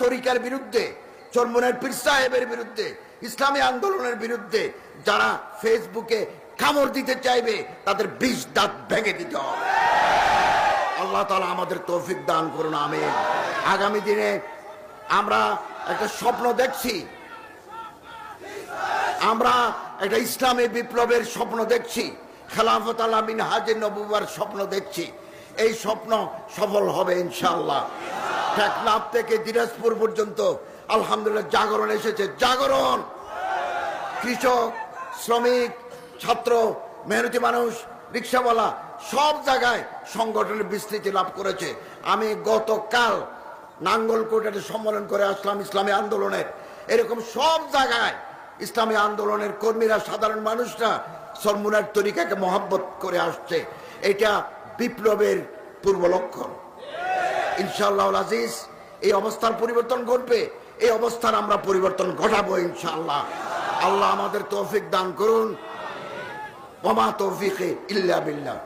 তরিকার বিরুদ্ধে, চরমনের পীর সাহেবের বিরুদ্ধে, ইসলামী আন্দোলনের বিরুদ্ধে যারা ফেসবুকে কামড় দিতে চাইবে তাদের 20 দাঁত ভেঙে দিতে হবে। আল্লাহ তাআলা আমাদের তৌফিক দান করুন, আমিন। আগামী দিনে আমরা একটা স্বপ্ন দেখছি, আমরা একটা ইসলামী বিপ্লবের স্বপ্ন দেখছি, খেলাফত আলা মিনহাজে নবুওয়ার স্বপ্ন দেখছি। এই স্বপ্ন সফল হবে ইনশাআল্লাহ। টেকনাফ থেকে দিনাজপুর পর্যন্ত আলহামদুলিল্লাহ জাগরণ এসেছে। জাগরণ কৃষক, শ্রমিক, ছাত্র, মেহনতি মানুষ, রিক্সাওয়ালা সব জায়গায় সংগঠনের বিস্তৃতি লাভ করেছে। আমি গতকাল নাঙ্গলকোটে সম্মেলন করে আসলাম ইসলামী আন্দোলনের। এরকম সব জায়গায় ইসলামী আন্দোলনের কর্মীরা, সাধারণ মানুষরা চরমনের তরিকাকে মহব্বত করে আসছে। এটা বিপ্লবের পূর্ব লক্ষণ। ইনশাআল্লাহ আজিজ এই অবস্থার পরিবর্তন ঘটবে। এই অবস্থার আমরা পরিবর্তন ঘটাবো ইনশাআল্লাহ। আল্লাহ আমাদের তৌফিক দান করুন। ওয়া মা তৌফিকে ইল্লা বিল্লাহ।